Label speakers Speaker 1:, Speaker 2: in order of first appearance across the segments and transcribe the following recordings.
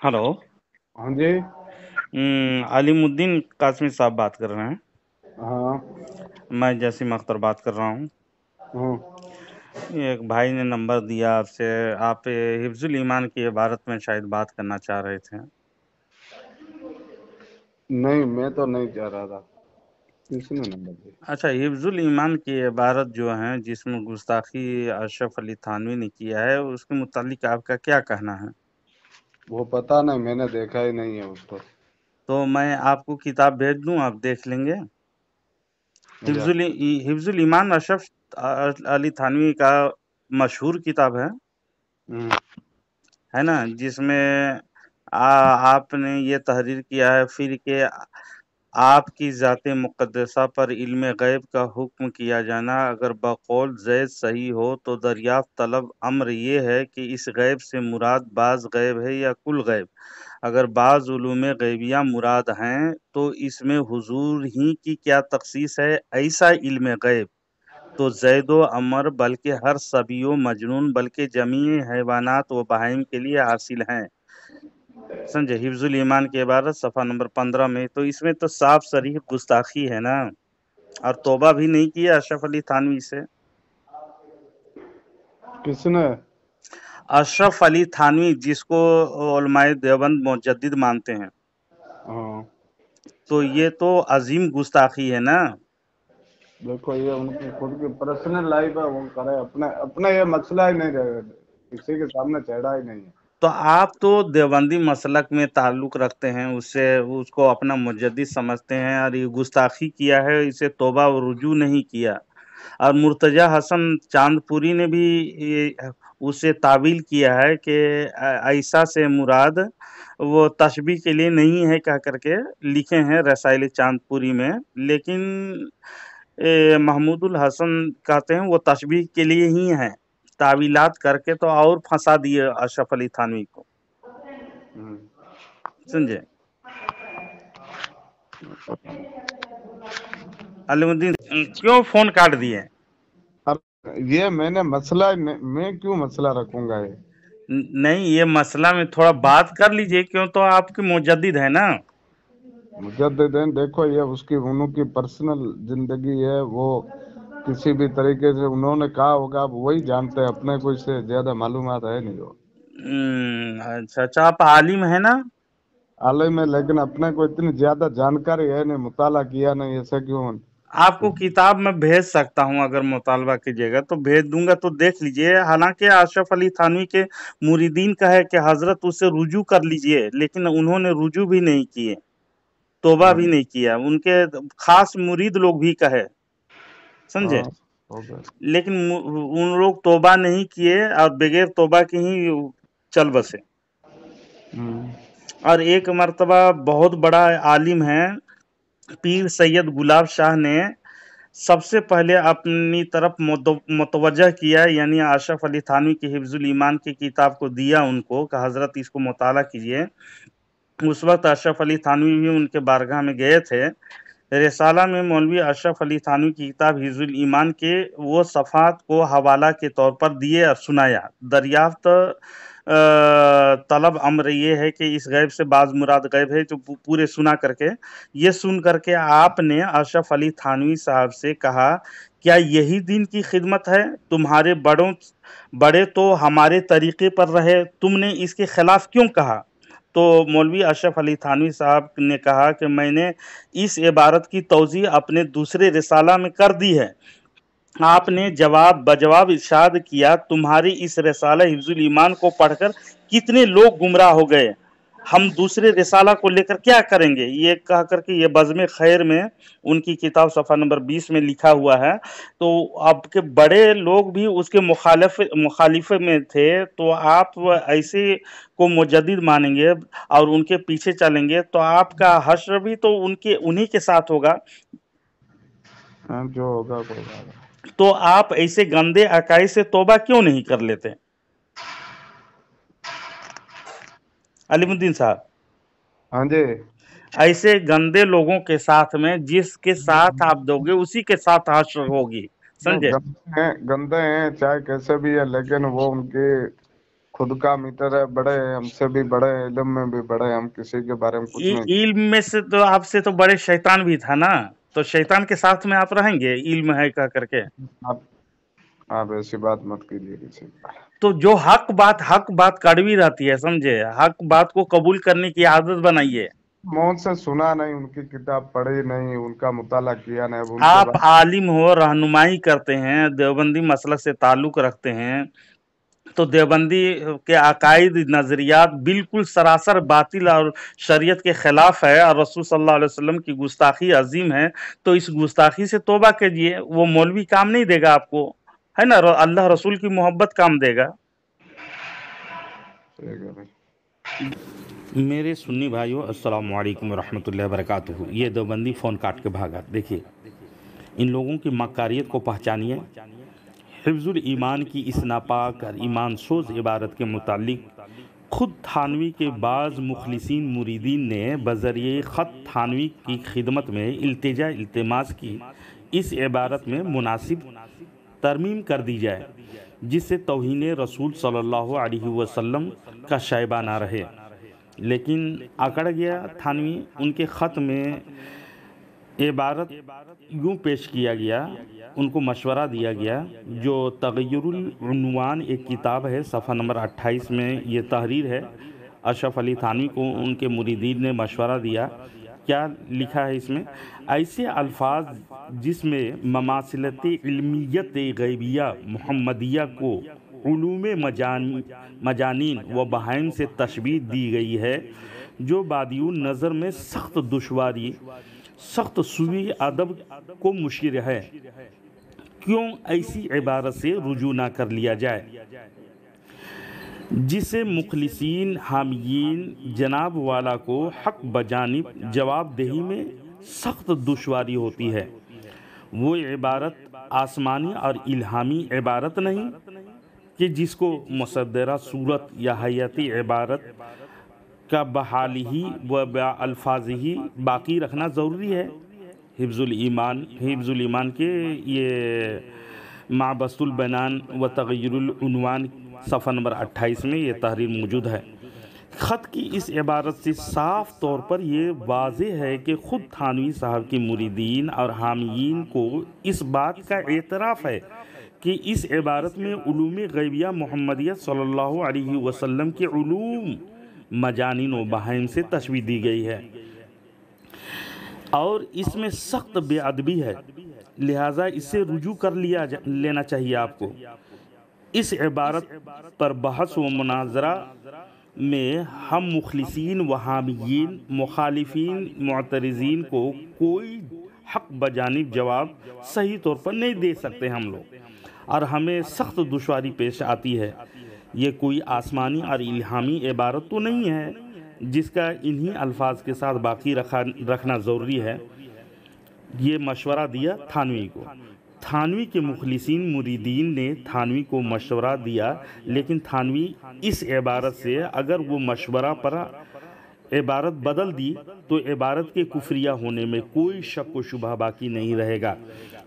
Speaker 1: Hello.
Speaker 2: हाँ जी।
Speaker 1: अलीमुद्दीन कासमी साहब बात कर रहे हैं।
Speaker 2: हाँ।
Speaker 1: मैं जसीम अख्तर बात कर रहा हूँ।
Speaker 2: हाँ।
Speaker 1: एक भाई ने नंबर दिया आपसे। आप हिफ्जुल ईमान की इबारत में शायद बात करना चाह रहे थे।
Speaker 2: नहीं, मैं तो नहीं चाह रहा था। किसने नंबर दिया?
Speaker 1: अच्छा, हिफ्जुल ईमान की इबारत जो है जिसमें गुस्ताखी अशरफ अली थानवी ने किया है, उसके मुतालिक आपका क्या कहना है?
Speaker 2: वो पता नहीं, मैंने देखा ही नहीं है उसको।
Speaker 1: तो मैं आपको किताब भेज दूं, आप देख लेंगे।
Speaker 2: अच्छा।
Speaker 1: हिफ्जुल ईमान अशरफ अली थानवी का मशहूर किताब
Speaker 2: हम्म।
Speaker 1: है ना, जिसमें आपने ये तहरीर किया है फिर कि आपकी ज़ात मुक़द्दसा पर इल्म गैब का हुक्म किया जाना अगर बकौल ज़ैद सही हो तो दरियाफ्त तलब अम्र ये है कि इस गैब से मुराद बाज़ गैब है या कुल गैब। अगर बाज़ उलूम गैबिया मुराद हैं तो इसमें हुजूर ही की क्या तखसीस है, ऐसा इल्म गैब तो ज़ैद अमर बल्कि हर सभी व मजनून बल्कि जमी हैवानात व बहाइम के लिए हासिल हैं। समझे? हिफ्जुल ईमान की इबारत सफ़ा नंबर 15 में। तो इसमें तो साफ सरीह गुस्ताखी है ना, और तौबा भी नहीं किया अशरफ अली थानवी से।
Speaker 2: किसने?
Speaker 1: अशरफ अली थानवी जिसको उलमाए देवबंद मुजद्दिद मानते हैं,
Speaker 2: हाँ।
Speaker 1: तो ये तो अजीम गुस्ताखी है ना।
Speaker 2: देखो, ये उनकी खुद की पर्सनल लाइफ है, वो करे अपने अपने, ये मसला ही नहीं रहे, किसी के सामने चढ़ा ही नहीं है।
Speaker 1: तो आप तो देवबंदी मसलक में ताल्लुक़ रखते हैं, उससे उसको अपना मुजद्दिद समझते हैं और ये गुस्ताखी किया है, इसे तौबा व रुजू नहीं किया। और मुर्तज़ा हसन चांदपुरी ने भी ये उसे तावील किया है कि ऐसा से मुराद वो तशबीह के लिए नहीं है कह करके लिखे हैं रसाइल चांदपुरी में। लेकिन महमूदुल हसन कहते हैं वो तशबीह के लिए ही है। तावीलात करके तो और फंसा दिए अशरफ अली थानवी को।
Speaker 2: हम्म।
Speaker 1: समझे? अलीमुद्दीन क्यों फोन काट दिए?
Speaker 2: अब ये मैंने मसला मैं क्यों मसला रखूंगा ये?
Speaker 1: नहीं, ये मसला में थोड़ा बात कर लीजिए, क्यों तो आपके मुजद्दिद है ना।
Speaker 2: मुजद्दिदैन, देखो ये उसकी उनकी पर्सनल जिंदगी है, वो किसी भी तरीके से उन्होंने कहा होगा, अब वही जानते हैं, अपने को इससे ज्यादा मालूमात है नहीं हो।
Speaker 1: अच्छा अच्छा, आप आलिम है ना।
Speaker 2: आलम है, लेकिन अपने को इतनी ज्यादा जानकारी है नहीं, मुताला किया नहीं, ऐसा क्यों?
Speaker 1: आपको किताब मैं भेज सकता हूं, अगर मुतालबा कीजिएगा तो भेज दूंगा, तो देख लीजिए। हालांकि अशरफ अली थानवी के मुरीदीन का है कि हजरत उससे रुजू कर लीजिए, लेकिन उन्होंने रुजू भी नहीं किए, तौबा भी
Speaker 2: हाँ।
Speaker 1: नहीं किया। उनके खास मुरीद लोग भी कहे, समझे।
Speaker 2: हाँ। हो गया।
Speaker 1: लेकिन उन लोग तौबा नहीं किए और बगैर तौबा के ही चल बसे।
Speaker 2: हम्म।
Speaker 1: और एक मर्तबा बहुत बड़ा आलिम है पीर सैयद गुलाब शाह ने सबसे पहले अपनी तरफ मुतवज्जह किया, यानी अशरफ अली थानवी की हिफ्जुल ईमान की किताब को दिया उनको कि हजरत इसको मुताला कीजिए। उस वक्त अशरफ अली थानवी भी उनके बारगाह में गए थे। रिसाला में मौलवी अशरफ अली थानवी की किताब हिजुल ईमान के वो सफ़ात को हवाला के तौर पर दिए और सुनाया। दरियाफ्त तलब अम्र ये है कि इस गैब से बाज मुराद गैब है, जो पूरे सुना करके, ये सुन करके आपने अशरफ अली थानवी साहब से कहा, क्या यही दीन की खिदमत है? तुम्हारे बड़े तो हमारे तरीके पर रहे, तुमने इसके खिलाफ क्यों कहा? तो मौलवी अशरफ अली थानवी साहब ने कहा कि मैंने इस इबारत की तौज़ी अपने दूसरे रिसाला में कर दी है। आपने जवाब बजवाब इरशाद किया, तुम्हारी इस रिसाला हिफ्जुल ईमान को पढ़कर कितने लोग गुमराह हो गए, हम दूसरे रिसाला को लेकर क्या करेंगे? ये कह करके ये बज़्म खैर में उनकी किताब सफ़ा नंबर 20 में लिखा हुआ है। तो आपके बड़े लोग भी उसके मुखालिफे में थे, तो आप ऐसे को मुजद्दिद मानेंगे और उनके पीछे चलेंगे तो आपका हश्र भी तो उनके उन्हीं के साथ होगा।
Speaker 2: हाँ, जो होगा कोई बात नहीं।
Speaker 1: तो आप ऐसे गंदे अकाई से तौबा क्यों नहीं कर लेते अलीमुद्दीन साहब?
Speaker 2: हाँ जी।
Speaker 1: ऐसे गंदे लोगों के साथ में जिसके साथ आप दोगे उसी के साथ हश्र होगी।
Speaker 2: नहीं,
Speaker 1: समझे?
Speaker 2: गंदे हैं, गंदे हैं चाहे कैसे भी है, लेकिन वो उनकी खुद का मीटर है, बड़े हमसे भी बड़े, इल्म में भी बड़े, हम किसी के बारे में कुछ नहीं।
Speaker 1: इल्म में से तो आपसे तो बड़े शैतान भी था ना, तो शैतान के साथ में आप रहेंगे इल्म है कह करके?
Speaker 2: आप आप ऐसी बात मत कीजिए किसी का।
Speaker 1: तो जो हक बात कड़वी रहती है, समझे? हक बात को कबूल करने की आदत बनाइए।
Speaker 2: मौत से सुना नहीं, उनकी किताब पढ़ी नहीं, उनका मुताला किया नहीं, अब उनके
Speaker 1: आप
Speaker 2: बाद
Speaker 1: आलिम हो, रहनुमाई करते हैं, देवबंदी मसलक से ताल्लुक रखते हैं, तो देवबंदी के अकायद नजरियात बिल्कुल सरासर बातिल और शरीयत के खिलाफ है और रसूल सल्लल्लाहु अलैहि वसल्लम की गुस्ताखी अजीम है। तो इस गुस्ताखी से तौबा कीजिए, वो मौलवी काम नहीं देगा आपको, है ना? अल्लाह रसूल की मोहब्बत काम देगा।
Speaker 2: ठीक है भाई।
Speaker 1: मेरे सुन्नी भाइयों, अस्सलाम वालेकुम रहमतुल्लाहि व बरकातुहू। ये देवबंदी फ़ोन काट के भागा। देखिए, इन लोगों की मक्कारियत को पहचानिए। हिफ्जुल ईमान की इस नापाक और ईमान सोज इबारत के मुतालिक खुद थानवी के बाज़ मुखलिसीन मुरीदीन ने बज़रिए ख़त थानवी की खिदमत में इल्तिमास की इस इबारत में मुनासिब तरमीम कर दी जाए, जिससे तौहीन रसूल सल्लल्लाहु अलैहि वसल्लम का शायबा ना रहे। लेकिन अकड़ गया थानवी। उनके ख़त में इबारत यूँ पेश किया गया, उनको मशवरा दिया गया, जो तग़य्युरुल उन्वान एक किताब है, सफ़ा नंबर 28 में ये तहरीर है। अशरफ अली थानवी को उनके मुरीदीन ने मशवरा दिया। क्या लिखा है इसमें? ऐसे अल्फाज जिसमें ममासिलत इल्मियत गैबिया मुहम्मदिया को उलूम मजानीन व बहाइम से तशबीह दी गई है, जो बादियुन नज़र में सख्त दुश्वारी, सख्त सूई अदब को मुशीर है, क्यों ऐसी इबारत से रुजू ना कर लिया जाए, जिसे मुखलिसीन हामियीन जनाब वाला को हक बजानिब जवाबदेही में सख्त दुश्वारी होती है। वो इबारत आसमानी और इल्हामी इबारत नहीं कि जिसको मुसद्दरा सूरत या हयाती इबारत का बहाली ही व अल्फाज ही बाकी रखना ज़रूरी है। हिफ्जुल ईमान के ये माबसुल बयान व तग़य्युरुल उन्वान सफ़ा नंबर 28 में ये तहरीर मौजूद है। ख़त की इस इबारत से साफ़ तौर पर ये वाज़ेह है कि ख़ुद थानवी साहब के मुरीदीन और हामियीन को इस बात का एतराफ़ है कि इस इबारत में उलूम गैबिया मुहम्मदिया सल्लल्लाहु अलैहि वसल्लम के उलूम मजानीन व बहाइम से तशबीह दी गई है और इसमें सख्त बेअदबी है, लिहाजा इससे रुजू कर लेना चाहिए आपको। इस इबारत पर बहस व मुनाजरा में हम मुखलिसीन व हामियीन मुखालिफीन मुअतरिज़ीन को कोई हक बजानिब जवाब सही तौर पर नहीं दे सकते हम लोग, और हमें सख्त दुश्वारी पेश आती है। ये कोई आसमानी और इल्हामी इबारत तो नहीं है जिसका इन्हीं अल्फाज के साथ बाकी रखना ज़रूरी है। ये मशवरा दिया थानवी को। थानवी के मुखलिसीन मुरीदीन ने थानवी को मशवरा दिया, लेकिन थानवी इस इबारत से अगर वो मशवरा पर इबारत बदल दी तो इबारत के कुफरिया होने में कोई शक व शुबह बाकी नहीं रहेगा,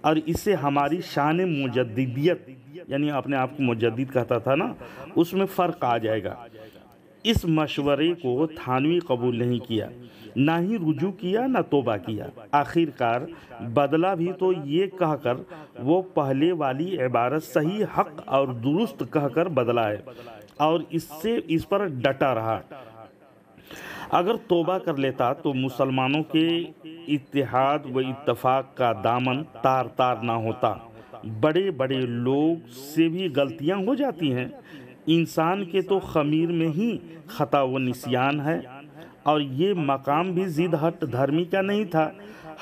Speaker 1: और इससे हमारी शान मुजद्दिदियत, यानी अपने आप को मुजद्दिद कहता था ना, उसमें फ़र्क आ जाएगा। इस मशवरे को थानवी कबूल नहीं किया, ना ही रुजू किया, ना तोबा किया। आखिरकार बदला भी तो ये कहकर वो पहले वाली इबारत सही, हक और दुरुस्त कहकर बदला है और इस पर डटा रहा। अगर तोबा कर लेता तो मुसलमानों के इत्तेहाद व इत्तफाक का दामन तार तार ना होता। बड़े बड़े लोग से भी गलतियां हो जाती हैं। इंसान के तो खमीर में ही खता व निस्यान है, और ये मकाम भी ज़िद हट धर्मी का नहीं था।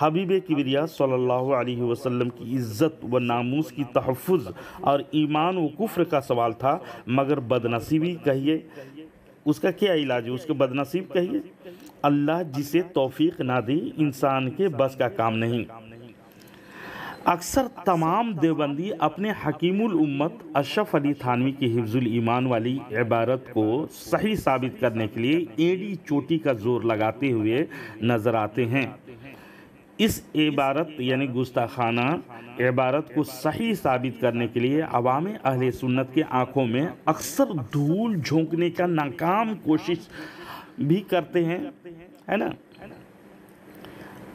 Speaker 1: हबीब किबरिया सल्लल्लाहु अलैहि वसल्लम की इज़्ज़त व नामूस की तहफ़्फ़ुज़ और ईमान व कुफ्र का सवाल था, मगर बदनसीबी कहिए, उसका क्या इलाज है? उसके बदनसीब कहिए। अल्लाह जिसे तौफीक ना दे, इंसान के बस का काम नहीं। अक्सर तमाम देवबंदी अपने हकीमुल उम्मत अशरफ अली थानवी की हिफ्जुल ईमान वाली इबारत को सही साबित करने के लिए एड़ी चोटी का जोर लगाते हुए नज़र आते हैं। اس عبارت یعنی گستاخانہ عبارت کو صحیح ثابت کرنے کے لیے عوام اہل سنت کے آنکھوں میں اکثر دھول جھونکنے کا ناکام کوشش بھی کرتے ہیں، ہے نا۔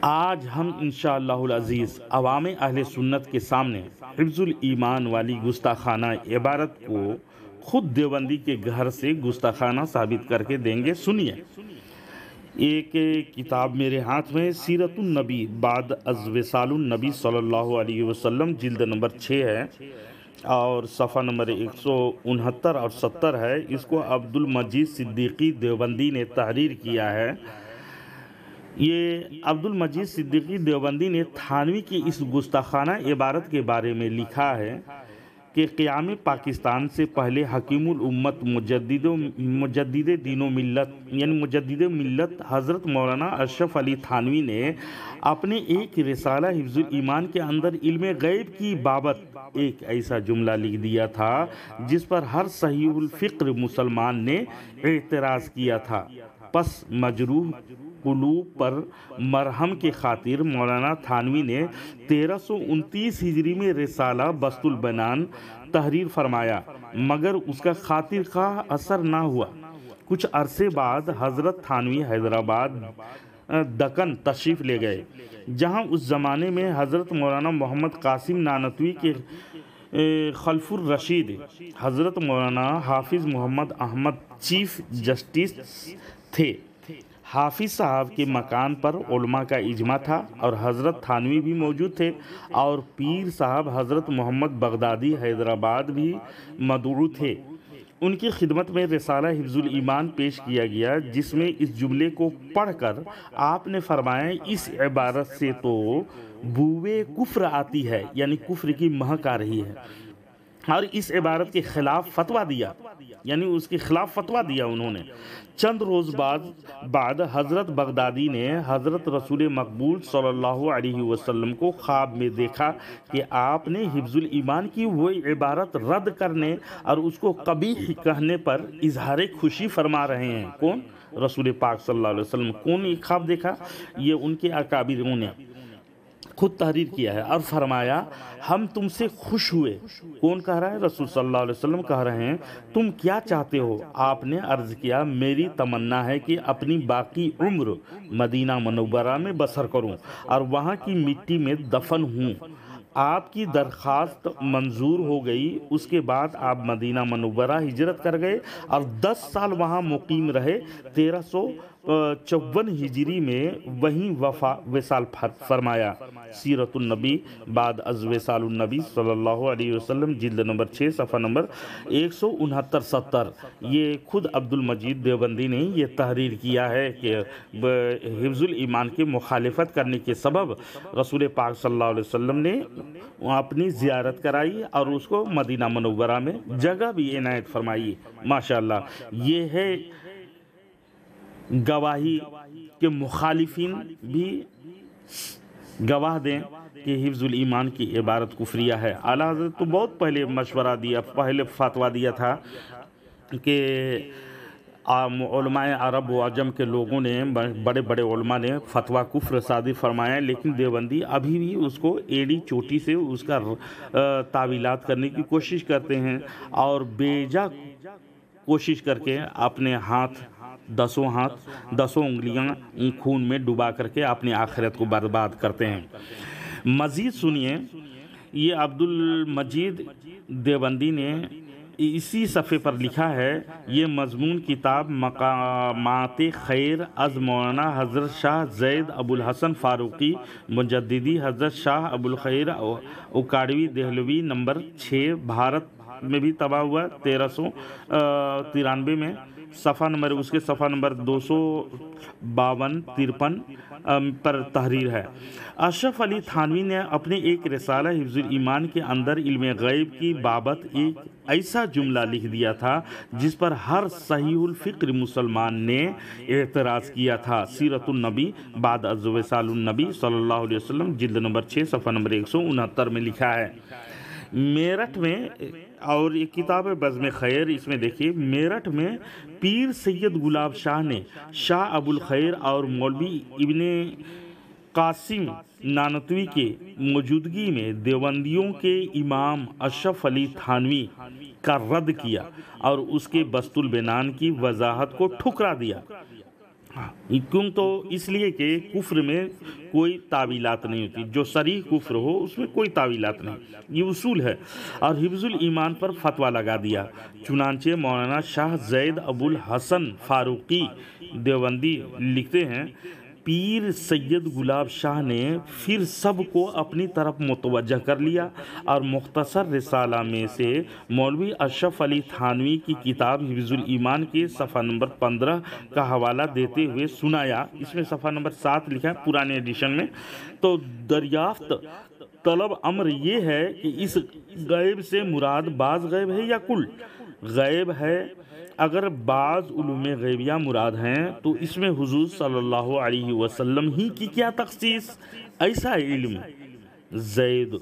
Speaker 1: آج ہم انشاءاللہ العزیز عوام اہل سنت کے سامنے حفظ الایمان والی گستاخانہ عبارت کو خود دیوبندی کے گھر سے گستاخانہ ثابت کر کے دیں گے۔ سنیے، ایک کتاب میرے ہاتھ میں سیرت النبی بعد از وصال النبی صلی اللہ علیہ وسلم جلد نمبر 6 ہے اور صفحہ نمبر 169 اور 70 ہے۔ اس کو عبد المجید صدیقی دیوبندی نے تحریر کیا ہے۔ یہ عبد المجید صدیقی دیوبندی نے تھانوی کی اس گستاخانہ عبارت کے بارے میں لکھا ہے کہ قیام پاکستان سے پہلے حکیم الامت مجدد دین و ملت یعنی مجدد ملت حضرت مولانا اشرف علی تھانوی نے اپنے ایک رسالہ حفظ الایمان کے اندر علم غیب کی بابت ایک ایسا جملہ لکھ دیا تھا جس پر ہر صحیح الفکر مسلمان نے اعتراض کیا تھا۔ پس مجروح قلوب پر مرہم کے خاطر مولانا تھانوی نے 1329 ہجری میں رسالہ بسط البنان تحریر فرمایا، مگر اس کا خاطر خواہ اثر نہ ہوا۔ کچھ عرصے بعد حضرت تھانوی حیدرآباد دکن تشریف لے گئے، جہاں اس زمانے میں حضرت مولانا محمد قاسم نانوتوی کے خلف الرشید حضرت مولانا حافظ محمد احمد چیف جسٹس تھے۔ حافظ صاحب کے مکان پر علماء کا اجماع تھا اور حضرت تھانوی بھی موجود تھے، اور پیر صاحب حضرت محمد بغدادی حیدرآباد بھی مدعو تھے۔ ان کی خدمت میں رسالہ حفظ الایمان پیش کیا گیا، جس میں اس جملے کو پڑھ کر آپ نے فرمایا، اس عبارت سے تو بوئے کفر آتی ہے، یعنی کفر کی مہک آ رہی ہے، اور اس عبارت کے خلاف فتویٰ دیا، یعنی اس کے خلاف فتویٰ دیا انہوں نے۔ چند روز بعد حضرت بغدادی نے حضرت رسول مقبول صلی اللہ علیہ وسلم کو خواب میں دیکھا کہ آپ نے حفظ الایمان کی وہ عبارت رد کرنے اور اس کو قبیح کہنے پر اظہار خوشی فرما رہے ہیں۔ کون؟ رسول پاک صلی اللہ علیہ وسلم۔ کون یہ خواب دیکھا؟ یہ ان کے اکابروں نے خود تحریر کیا ہے اور فرمایا، ہم تم سے خوش ہوئے۔ کون کہہ رہا ہے؟ رسول صلی اللہ علیہ وسلم کہہ رہے ہیں، تم کیا چاہتے ہو؟ آپ نے عرض کیا، میری تمنا ہے کہ اپنی باقی عمر مدینہ منورہ میں بسر کروں اور وہاں کی مٹی میں دفن ہوں۔ آپ کی درخواست منظور ہو گئی۔ اس کے بعد آپ مدینہ منورہ ہجرت کر گئے اور 10 سال وہاں مقیم رہے۔ 1354 ہجری میں وہیں وصال فرمایا۔ سیرت النبی بعد از وصال النبی صلی اللہ علیہ وسلم جلد نمبر 6 صفحہ نمبر 169-70۔ یہ خود عبد المجید دیوبندی نے یہ تحریر کیا ہے کہ حفظ الایمان کی مخالفت کرنے کے سبب رسول پاک صلی اللہ علیہ وسلم نے اپنی زیارت کرائی اور اس کو مدینہ منورہ میں جگہ بھی عنایت فرمائی۔ ماشاءاللہ، یہ ہے گواہی کہ مخالفین بھی گواہ دیں کہ حفظ الایمان کی عبارت کفریہ ہے۔ اعلیٰ حضرت تو بہت پہلے مشورہ دیا، پہلے فتویٰ دیا تھا کہ علماء عرب و عجم کے لوگوں نے، بڑے بڑے علماء نے فتویٰ کفر صادر فرمایا، لیکن دیوبندی ابھی بھی اس کو ایڑی چوٹی سے اس کا تعویلات کرنے کی کوشش کرتے ہیں اور بیجا کوشش کر کے اپنے دسوں انگلیاں خون میں ڈبا کر کے اپنی آخرت کو برباد کرتے ہیں۔ مزید سنیے، یہ عبد المجید دیوبندی نے اسی صفحے پر لکھا ہے، یہ مضمون کتاب مقامات خیر از مولانا حضرت شاہ زید ابو الحسن فاروقی مجددی حضرت شاہ ابو الخیر اکاڑوی دہلوی نمبر 6 بھارت میں بھی طبع ہوا 1393 میں، صفحہ نمبر اس کے صفحہ نمبر 252-53 پر تحریر ہے۔ اشرف علی تھانوی نے اپنے ایک رسالہ حفظ الایمان کے اندر علم غیب کی بابت ایک ایسا جملہ لکھ دیا تھا جس پر ہر صحیح الفکر مسلمان نے اعتراض کیا تھا۔ سیرت النبی بعد از وصال النبی صلی اللہ علیہ وسلم جلد نمبر 6 صفحہ نمبر 169 میں لکھا ہے۔ میرٹھ میں، اور یہ کتاب بزم خیر، اس میں دیکھیے، میرٹھ میں پیر سید گلاب شاہ نے شاہ ابو الخیر اور مولوی ابن قاسم नानतवी के मौजूदगी में देवबंदियों के इमाम अशरफ अली थानवी का रद्द किया और उसके बस्तुल बेनान की वजाहत को ठुकरा दिया। क्यों? तो इसलिए कि कुफ्र में कोई तावीलात नहीं होती, जो सरीह कुफ्र हो उसमें कोई तावीलात नहीं, ये उसूल है। और हिफ्जुल ईमान पर फतवा लगा दिया। चुनांचे मौलाना शाह जैद अबुल हसन फारूकी देवबंदी लिखते हैं, पीर सैयद गुलाब शाह ने फिर सबको अपनी तरफ मुतवज्जह कर लिया और मुख्तसर रिसाला में से मौलवी अशरफ अली थानवी की किताब हिफ्जुल ईमान के सफ़ा नंबर 15 का हवाला देते हुए सुनाया। इसमें सफ़ा नंबर 7 लिखा है पुराने एडिशन में। तो दरियाफ्त तलब अम्र ये है कि इस गैब से मुराद बाज़ गैब है या कुल गैब है। अगर बाज़ उलूम गैबिया मुराद हैं तो इसमें हुजूर सल्लल्लाहु अलैहि वसल्लम ही की क्या तख़सीस। ऐसा इल्म ज़ैद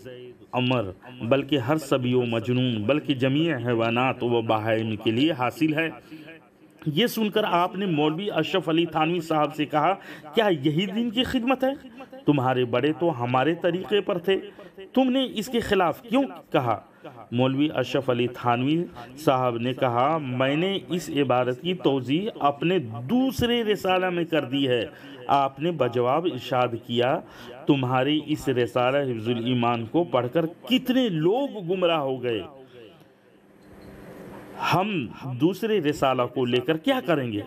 Speaker 1: अमर बल्कि हर सभी व मजनून बल्कि जमीय हैवानात व बहाइम के लिए हासिल है। ये सुनकर आपने मौलवी अशरफ अली थानवी साहब से कहा, क्या यही दीन की खिदमत है? तुम्हारे बड़े तो हमारे तरीक़े पर थे, तुमने इसके खिलाफ क्यों कहा? मौलवी अशरफ अली थानवी साहब ने कहा, मैंने इस इबारत की तौज़ी अपने दूसरे रिसाला में कर दी है। आपने बजवाब इरशाद किया, तुम्हारी इस रिसाला हिफ्जुल ईमान को पढ़कर कितने लोग गुमराह हो गए, हम दूसरे रिसाला को लेकर क्या करेंगे?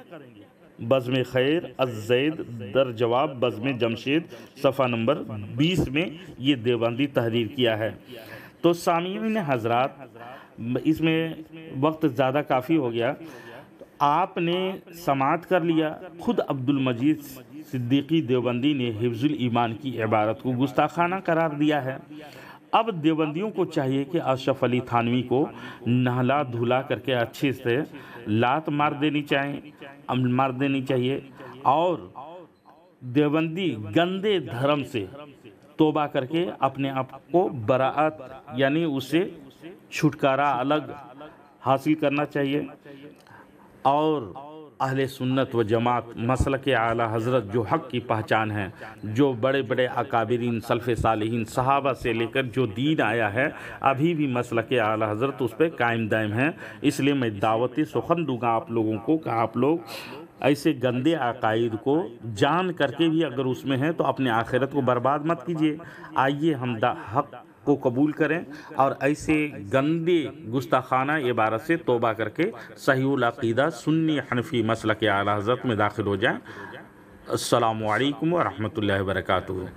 Speaker 1: बज़्म खैर अज़्ज़ैद दर जवाब बज़्म जमशेद सफ़ा नंबर 20 में ये देवबंदी तहरीर किया है। तो सामीन हज़रात, इसमें वक्त ज़्यादा काफ़ी हो गया, तो आपने समात कर लिया। खुद अब्दुल मजीद सिद्दीकी देवबंदी ने हिफ्जुल ईमान की इबारत को गुस्ताखाना करार दिया है। अब देवबंदियों को चाहिए कि अशरफ अली थानवी को नहला धुला करके अच्छे से लात मार देनी चाहिए और देवबंदी गंदे धर्म से तौबा करके अपने आप को बराअत यानी उससे छुटकारा अलग हासिल करना चाहिए। और अहले सुन्नत व जमात मसलक आला हज़रत जो हक़ की पहचान है, जो बड़े बड़े अकाबिरीन सल्फ़ सालिहीन सहाबा से लेकर जो दीन आया है, अभी भी मसलक आला हज़रत उस पर कायम दायम है। इसलिए मैं दावत सुखन दूंगा आप लोगों को कि आप लोग ऐसे गंदे अकायद को जान करके भी अगर उसमें हैं तो अपने आखिरत को बर्बाद मत कीजिए। आइए हम हक़ को कबूल करें और ऐसे गंदे गुस्ताखाना इबारत से तौबा करके सहीउल अक़ीदा सुन्नी हनफी मसलक आला हज़रत में दाखिल हो जाएं। अस्सलामु अलैकुम व रहमतुल्लाहि व बरकातुहू।